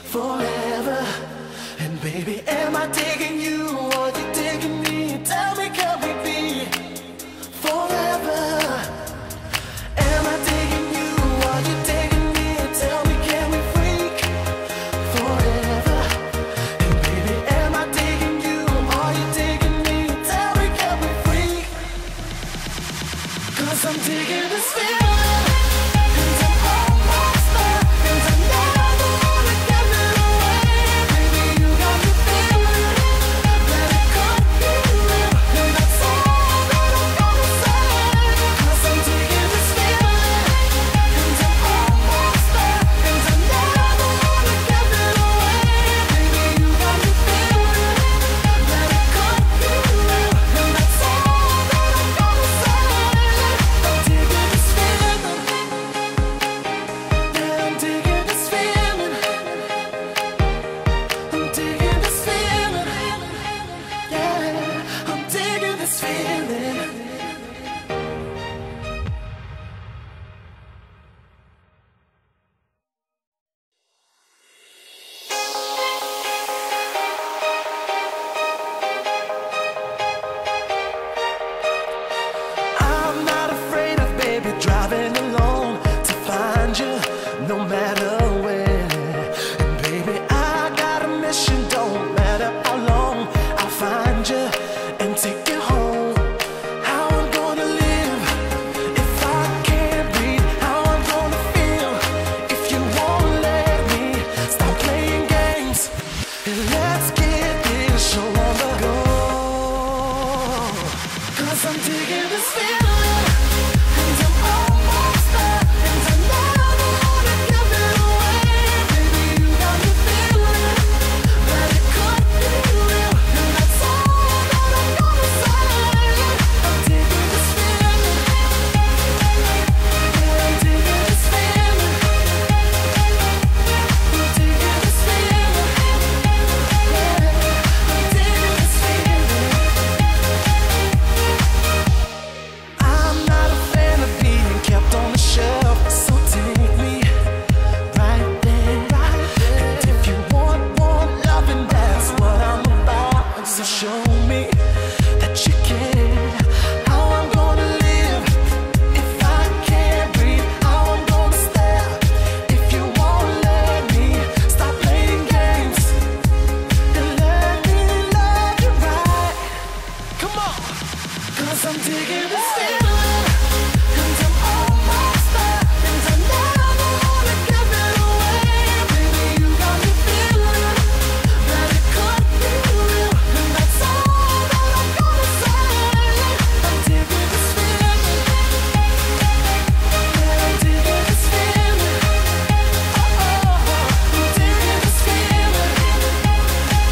forever. And baby, am I digging you or you digging me? Tell me, can we be forever? Am I digging you or you digging me? Tell me, can we freak forever? And baby, am I digging you or you digging me? Tell me, can we freak? 'Cause I'm digging this feeling. Driving alone to find you, no matter where. And baby, I got a mission, don't matter how long. I'll find you and take you home. How I'm gonna live if I can't breathe? How I'm gonna feel if you won't let me stop playing games? And let's get this show on the go. 'Cause I'm digging this feeling. I'm digging this feeling, and I'm almost there, and I never wanna give it away. Baby, you got me feeling that it could be real, and that's all that I'm gonna say. I'm digging this feeling, yeah, I'm digging this feeling. Oh, I'm digging this feeling,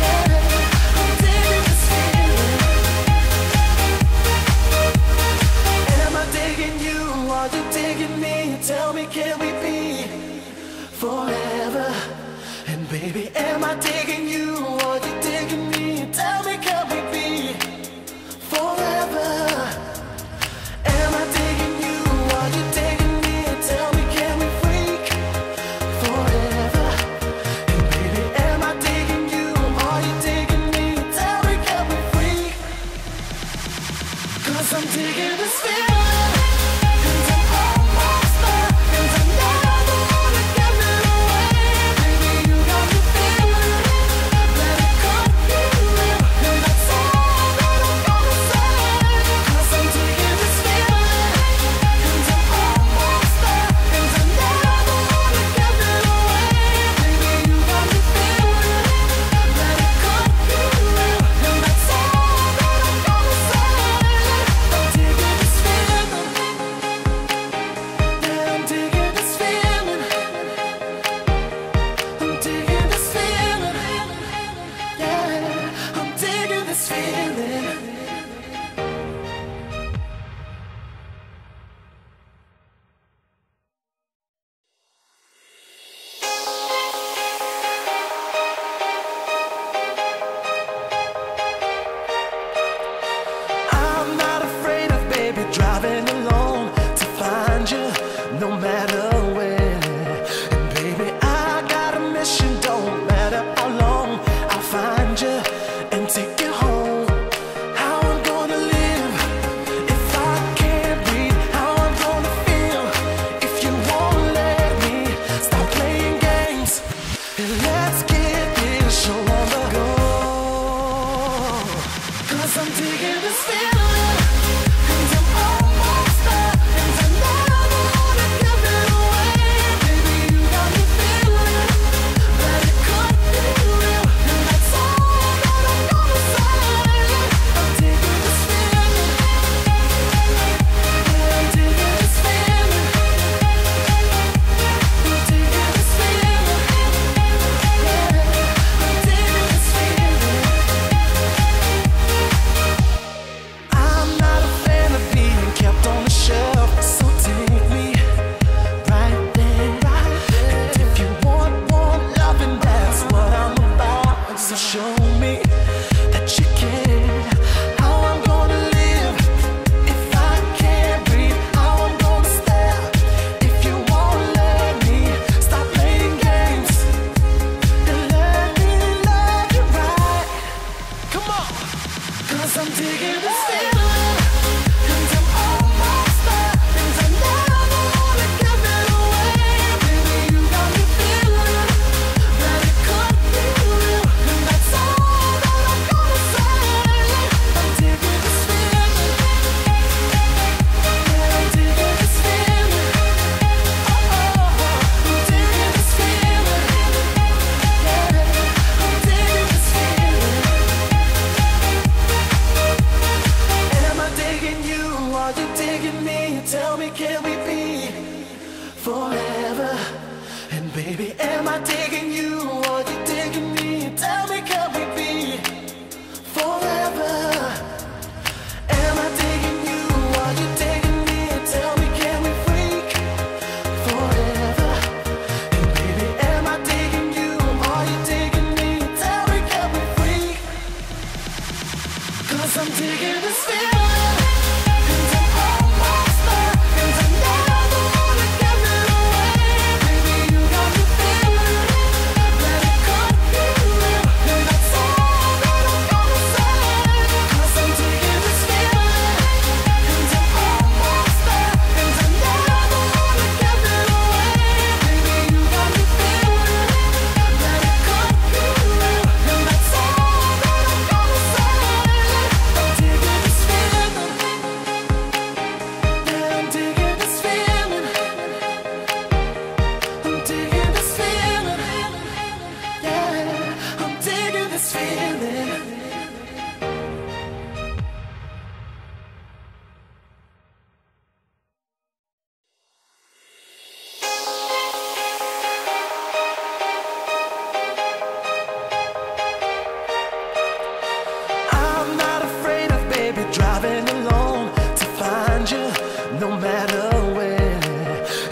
yeah, I'm digging this feeling. Are you digging me? Tell me, can we be forever? And baby, am I digging you? Are you digging me? Tell me, can we be forever? Am I digging you? Are you digging me? Tell me, can we freak forever? And baby, am I digging you? Are you digging me? Tell me, can we freak? 'Cause I'm digging this feeling. So show me that you care. How I'm gonna live if I can't breathe. How I'm gonna stare if you won't let me. Stop playing games and let me love you right. Come on, 'cause I'm digging this feeling, and I'm almost there, and I never wanna give it away. Baby, you got me feeling that it could be real, and that's all that I'm gonna say. I'm digging this feeling, yeah, I'm digging this feeling. Oh, I'm digging this feeling, yeah, I'm digging this feeling. Am I digging you? Are you digging me? Tell me, can we be forever? And baby, am I digging you? Are you digging me? Tell me, can we be forever? Am I digging you? Are you digging me? Tell me, can we freak forever? And baby, am I digging you? Are you digging me? Tell me, can we freak? 'Cause I'm digging this feeling, and I'm almost there, and I never wanna give it away. Baby, you got me feeling that it could be real, and that's all that I'm gonna say. 'Cause I'm digging this feeling, and I'm almost there, and I never wanna give it away. Baby, you got me feeling that it could be real, and that's all that I'm gonna say. I'm digging this feeling, yeah, I'm digging this feeling. I'm digging this feeling, yeah, I'm digging this feeling. I'm not afraid of, baby, driving alone to find you, no matter where.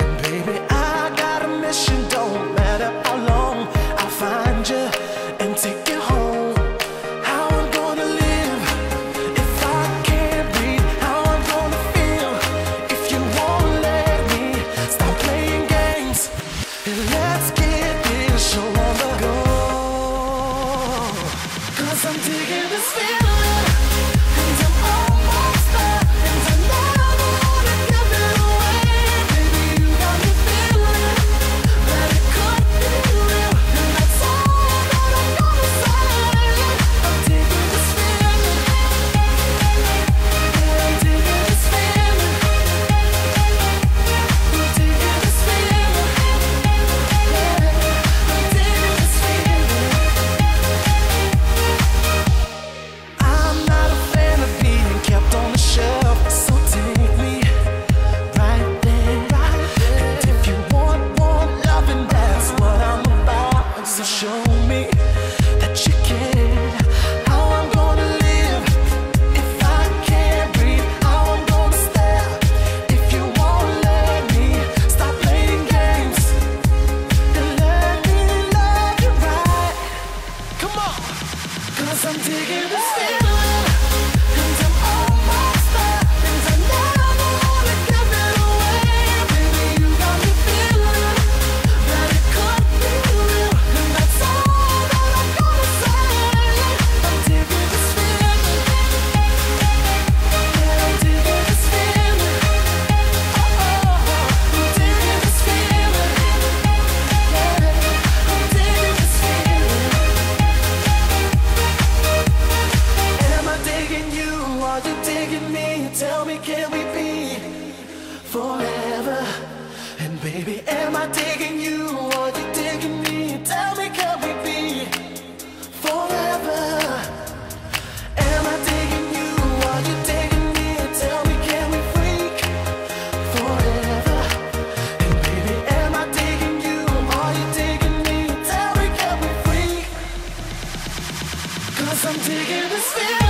And baby, I got a mission, don't matter how long. I'll find you and take you home. How I'm gonna live if I can't breathe. How I'm gonna feel if you won't let me. Stop playing games and let's get this show on the go. 'Cause I'm digging this feeling, and I'm almost there, and I never wanna give it away. Baby, you got me feeling that it could be real, and that's all that I'm gonna say. I'm digging this feeling, yeah, I'm digging this feeling. I'm digging this feeling, yeah, I'm digging this feeling. I'm not a fan of being kept on the shelf, so take me right there. And if you want loving, that's what I'm about. So show me that you care. How I'm gonna live if I can't breathe. How I'm gonna stare if you won't let me. Stop playing games and let me love you right. Come on, 'cause I'm digging this feeling, and I'm almost there, and I never wanna give it away. Baby, you got me feeling that it could be real, and that's all that I'm gonna say. I'm digging this feeling, yeah, I'm digging this feeling. Oh, I'm digging this feeling, yeah, I'm digging this feeling. Am I digging you? Are you digging me? Tell me, can we be forever? And baby, am I digging you? Are you digging me? Tell me, can we be forever? Am I digging you? Are you digging me? Tell me, can we freak forever? And baby, am I digging you? Are you digging me? Tell me, can we freak? 'Cause I'm digging this feeling.